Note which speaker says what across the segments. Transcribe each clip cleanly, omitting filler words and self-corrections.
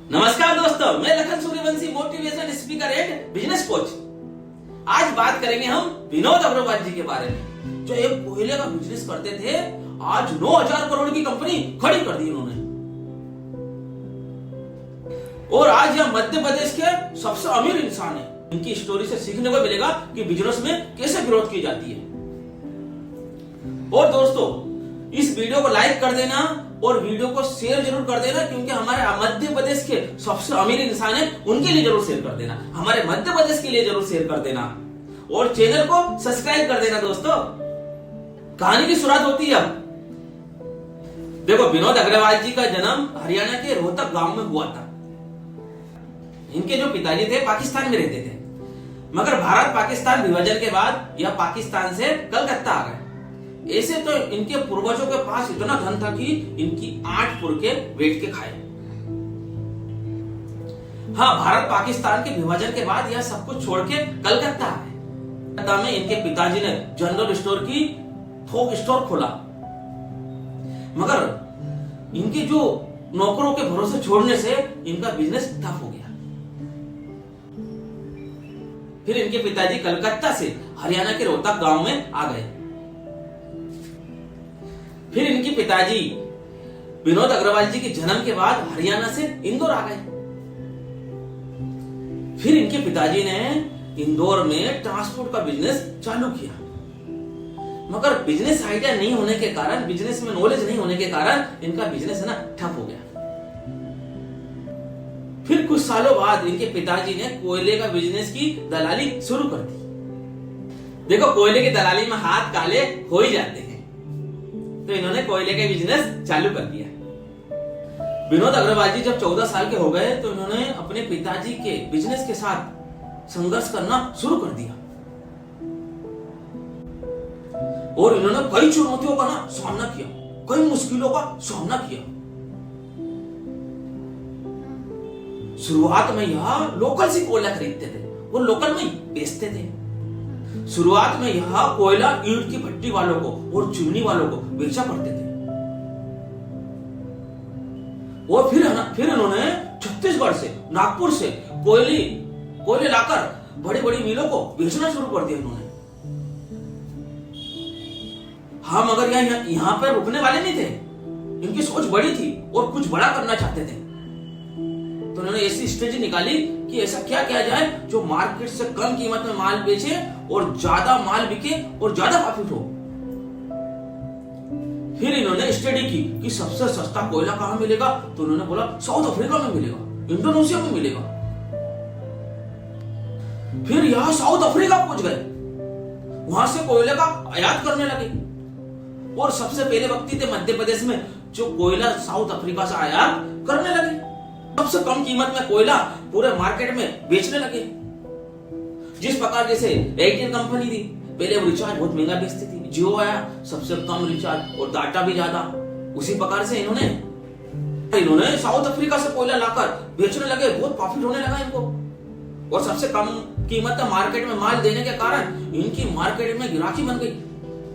Speaker 1: नमस्कार दोस्तों, मैं Lakhan Suryavanshi, motivational speaker and business coach. आज बात करेंगे हम विनोद अग्रवाल जी के बारे में, जो एक कोयले का बिजनेस करते थे। आज 9,000 करोड़ की कंपनी खड़ी कर दी उन्होंने, और आज यह मध्य प्रदेश के सबसे अमीर इंसान है। इनकी स्टोरी से सीखने को मिलेगा कि बिजनेस में कैसे ग्रोथ की जाती है। और दोस्तों, इस वीडियो को लाइक कर देना और वीडियो को शेयर जरूर कर देना, क्योंकि हमारे मध्य प्रदेश के सबसे अमीर इंसान है, उनके लिए जरूर शेयर कर देना। हमारे मध्य प्रदेश के लिए जरूर शेयर कर देना और चैनल को सब्सक्राइब कर देना। दोस्तों, कहानी की शुरुआत होती है अब। देखो, विनोद अग्रवाल जी का जन्म हरियाणा के रोहतक गांव में हुआ था। इनके जो पिताजी थे पाकिस्तान में रहते थे, मगर भारत पाकिस्तान विभाजन के बाद यह पाकिस्तान से कलकत्ता आ गए। ऐसे तो इनके पूर्वजों के पास इतना धन था कि इनकी 8 पुरखे बैठ के खाए। हाँ, भारत पाकिस्तान के विभाजन के बाद यह सब कुछ छोड़ के कलकत्ता आए। कलकत्ता में इनके पिताजी ने जनरल स्टोर की थोक स्टोर खोला, मगर इनके जो नौकरों के भरोसे छोड़ने से इनका बिजनेस ठप हो गया। फिर इनके पिताजी कलकत्ता से हरियाणा के रोहतक गांव में आ गए। फिर इनके पिताजी विनोद अग्रवाल जी के जन्म के बाद हरियाणा से इंदौर आ गए। फिर इनके पिताजी ने इंदौर में ट्रांसपोर्ट का बिजनेस चालू किया, मगर बिजनेस आइडिया नहीं होने के कारण, बिजनेस में नॉलेज नहीं होने के कारण इनका बिजनेस है ना ठप हो गया। फिर कुछ सालों बाद इनके पिताजी ने कोयले का बिजनेस की दलाली शुरू कर दी। देखो, कोयले की दलाली में हाथ काले हो ही जाते हैं, तो इन्होंने कोयले का बिजनेस चालू कर दिया। विनोद अग्रवाल जी जब 14 साल के हो गए तो इन्होंने अपने पिताजी के बिजनेस के साथ संघर्ष करना शुरू कर दिया, और इन्होंने कई चुनौतियों का ना सामना किया, कई मुश्किलों का सामना किया। शुरुआत में यह लोकल से कोयला खरीदते थे और लोकल में ही बेचते थे। शुरुआत में यह कोयला ईंट की भट्टी वालों को और चिमनी वालों को बेचा करते थे, और फिर इन्होंने छत्तीसगढ़ से, नागपुर से कोयले लाकर बड़ी बड़ी मिलों को बेचना शुरू कर दिया इन्होंने। हाँ, मगर यहाँ पर रुकने वाले नहीं थे। इनकी सोच बड़ी थी और कुछ बड़ा करना चाहते थे, तो उन्होंने ऐसी स्ट्रेटजी निकाली कि ऐसा क्या किया जाए जो मार्केट से कम कीमत में माल बेचे और ज्यादा माल बिके और ज्यादा प्रॉफिट हो। फिर इन्होंने स्टडी की कि सबसे सस्ता कोयला कहां मिलेगा, तो उन्होंने बोला साउथ अफ्रीका में मिलेगा, इंडोनेशिया में मिलेगा। फिर यहां साउथ अफ्रीका पहुंच गए, वहां से कोयले का आयात करने लगे, और सबसे पहले व्यक्ति थे मध्य प्रदेश में जो कोयला साउथ अफ्रीका से आयात करने लगे। सबसे कम कीमत में कोयला पूरे मार्केट में बेचने लगे। जिस प्रकार जैसे एयरटेल कंपनी थी, पहले वो रिचार्ज बहुत महंगा बेचती थी, जियो आया सबसे कम रिचार्ज और डाटा भी ज्यादा। उसी प्रकार से इन्होंने साउथ अफ्रीका से कोयला लाकर बेचने लगे, बहुत प्रॉफिट होने लगा इनको, और सबसे कम कीमत में मार्केट में माल देने के कारण इनकी मार्केट में गिराकी बन गई,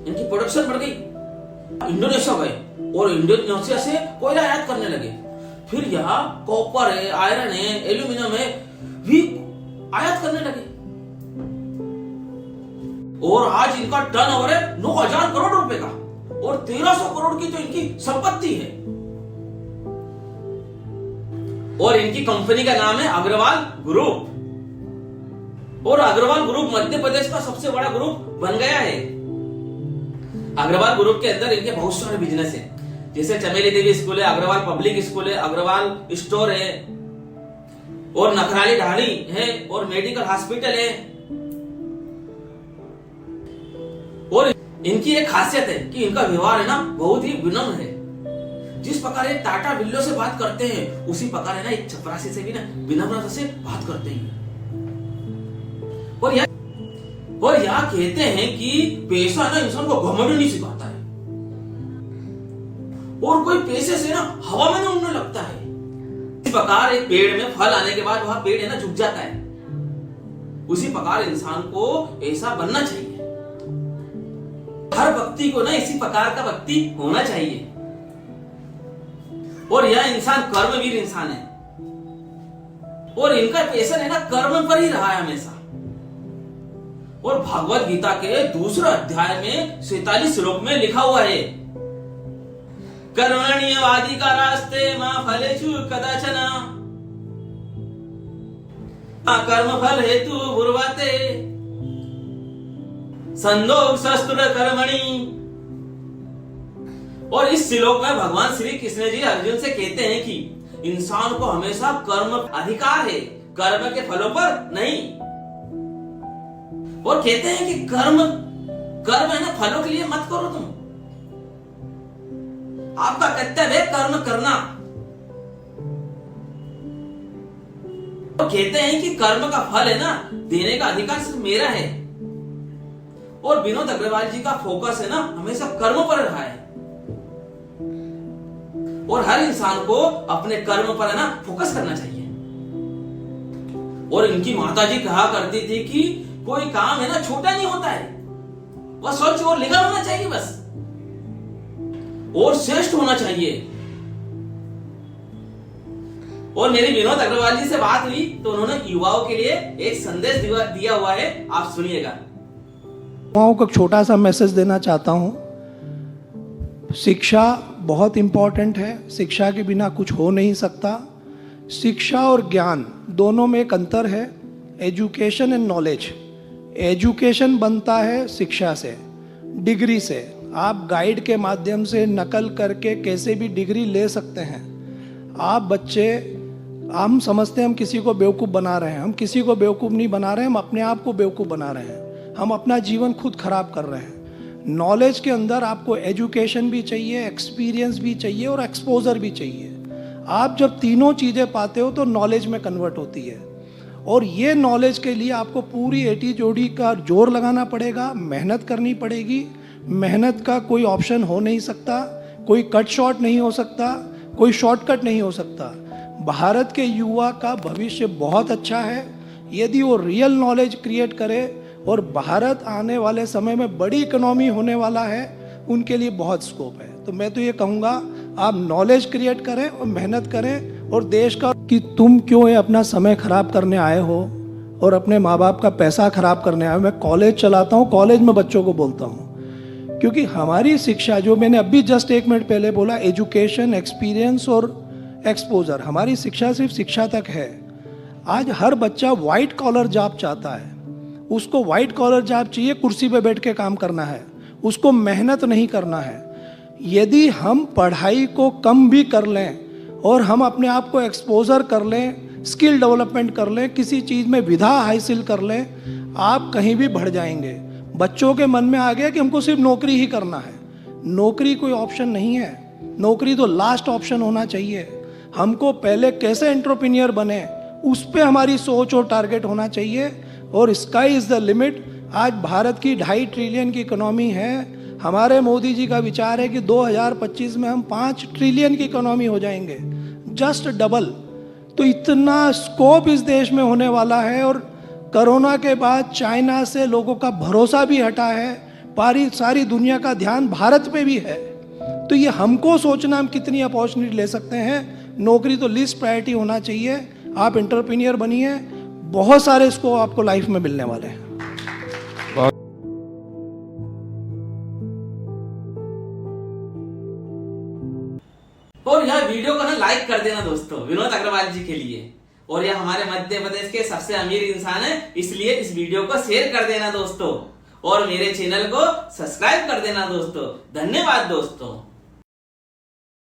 Speaker 1: इनकी प्रोडक्शन बढ़ गई। इंडोनेशिया गए और इंडोनेशिया से कोयला आयात करने लगे। फिर यहाँ कॉपर है, आयरन है, एल्यूमिनियम है भी आयात करने लगे, और आज इनका टर्नओवर है 9,000 करोड़ रुपए का, और 1,300 करोड़ की तो इनकी संपत्ति है। और इनकी कंपनी का नाम है अग्रवाल ग्रुप, और अग्रवाल ग्रुप मध्य प्रदेश का सबसे बड़ा ग्रुप बन गया है। अग्रवाल ग्रुप के अंदर इनके बहुत सारे बिजनेस है, जैसे चमेली देवी स्कूल है, अग्रवाल पब्लिक स्कूल है, अग्रवाल स्टोर है, और नखराली ढाणी है, और मेडिकल हॉस्पिटल है। और इनकी एक खासियत है कि इनका व्यवहार है ना बहुत ही विनम्र है। जिस प्रकार ये टाटा बिल्लो से बात करते हैं, उसी प्रकार है ना एक चपरासी से भी ना विनम्रता से बात करते हैं। और यह कहते हैं कि पैसा ना इंसान को घमंड नहीं सिखाता है, और कोई पैसे से ना हवा में ना उड़ने लगता है। इस प्रकार एक पेड़ में फल आने के बाद वह पेड़ है ना झुक जाता है, उसी प्रकार इंसान को ऐसा बनना चाहिए। हर व्यक्ति को ना इसी प्रकार का व्यक्ति होना चाहिए, और यह इंसान कर्मवीर इंसान है। और इनका पैशन है ना कर्म पर ही रहा है हमेशा। और भगवत गीता के दूसरे अध्याय में 47 श्लोक में लिखा हुआ है, कर्मण्यवादी का रास्ते मां फलेषु कदाचन कर्म फल हेतु बुर्वाते संदोग शस्त्र कर्मणि। और इस श्लोक में भगवान श्री कृष्ण जी अर्जुन से कहते हैं कि इंसान को हमेशा कर्म अधिकार है, कर्म के फलों पर नहीं। और कहते हैं कि कर्म है ना, फलों के लिए मत करो तुम, आपका कर्तव्य है कर्म करना। तो कहते हैं कि कर्म का फल है ना, देने का अधिकार सिर्फ मेरा है। और विनोद अग्रवाल जी का फोकस है ना हमेशा कर्म पर रहा है। और हर इंसान को अपने कर्म पर है ना फोकस करना चाहिए। और इनकी माता जी कहा करती थी कि कोई काम है ना छोटा नहीं होता है, वह स्वच्छ और निडर होना चाहिए बस, और श्रेष्ठ होना चाहिए। और मेरी विनोद अग्रवाल जी से बात हुई तो उन्होंने युवाओं के लिए एक संदेश दिया हुआ है, आप सुनिएगा।
Speaker 2: युवाओं को छोटा सा मैसेज देना चाहता हूं। शिक्षा बहुत इंपॉर्टेंट है, शिक्षा के बिना कुछ हो नहीं सकता। शिक्षा और ज्ञान दोनों में एक अंतर है, एजुकेशन एंड नॉलेज। एजुकेशन बनता है शिक्षा से, डिग्री से। आप गाइड के माध्यम से नकल करके कैसे भी डिग्री ले सकते हैं। आप बच्चे, हम समझते हैं हम किसी को बेवकूफ़ बना रहे हैं, हम किसी को बेवकूफ़ नहीं बना रहे हैं, हम अपने आप को बेवकूफ़ बना रहे हैं। हम अपना जीवन खुद खराब कर रहे हैं। नॉलेज के अंदर आपको एजुकेशन भी चाहिए, एक्सपीरियंस भी चाहिए और एक्सपोजर भी चाहिए। आप जब तीनों चीज़ें पाते हो तो नॉलेज में कन्वर्ट होती है। और ये नॉलेज के लिए आपको पूरी एटी जोड़ी का जोर लगाना पड़ेगा, मेहनत करनी पड़ेगी। मेहनत का कोई ऑप्शन हो नहीं सकता, कोई कट शॉर्ट नहीं हो सकता, कोई शॉर्टकट नहीं हो सकता। भारत के युवा का भविष्य बहुत अच्छा है यदि वो रियल नॉलेज क्रिएट करे। और भारत आने वाले समय में बड़ी इकोनॉमी होने वाला है, उनके लिए बहुत स्कोप है। तो मैं तो ये कहूँगा आप नॉलेज क्रिएट करें और मेहनत करें। और देश का कि तुम क्यों ये अपना समय खराब करने आए हो और अपने माँ बाप का पैसा खराब करने आए हो। मैं कॉलेज चलाता हूँ, कॉलेज में बच्चों को बोलता हूँ, क्योंकि हमारी शिक्षा जो मैंने अभी जस्ट 1 मिनट पहले बोला, एजुकेशन, एक्सपीरियंस और एक्सपोजर, हमारी शिक्षा सिर्फ शिक्षा तक है। आज हर बच्चा वाइट कॉलर जॉब चाहता है, उसको वाइट कॉलर जॉब चाहिए, कुर्सी पे बैठ के काम करना है, उसको मेहनत नहीं करना है। यदि हम पढ़ाई को कम भी कर लें और हम अपने आप को एक्सपोजर कर लें, स्किल डेवलपमेंट कर लें, किसी चीज़ में विधा हासिल कर लें, आप कहीं भी बढ़ जाएंगे। बच्चों के मन में आ गया कि हमको सिर्फ नौकरी ही करना है। नौकरी कोई ऑप्शन नहीं है, नौकरी तो लास्ट ऑप्शन होना चाहिए। हमको पहले कैसे एंटरप्रेन्योर बने उस पे हमारी सोच और टारगेट होना चाहिए। और स्काई इज़ द लिमिट। आज भारत की 2.5 ट्रिलियन की इकोनॉमी है। हमारे मोदी जी का विचार है कि 2025 में हम 5 ट्रिलियन की इकोनॉमी हो जाएंगे, जस्ट डबल। तो इतना स्कोप इस देश में होने वाला है। और कोरोना के बाद चाइना से लोगों का भरोसा भी हटा है, सारी दुनिया का ध्यान भारत पे भी है। तो ये हमको सोचना हम कितनी अपॉर्चुनिटी ले सकते हैं। नौकरी तो लिस्ट प्रायोरिटी होना चाहिए। आप एंटरप्रेन्योर बनिए, बहुत सारे स्कोप आपको लाइफ में मिलने वाले हैं।
Speaker 1: और यह वीडियो को ना लाइक कर देना दोस्तों, विनोद अग्रवाल जी के लिए। और यह हमारे मध्य प्रदेश के सबसे अमीर इंसान है, इसलिए इस वीडियो को शेयर कर देना दोस्तों। और मेरे चैनल को सब्सक्राइब कर देना दोस्तों। धन्यवाद दोस्तों।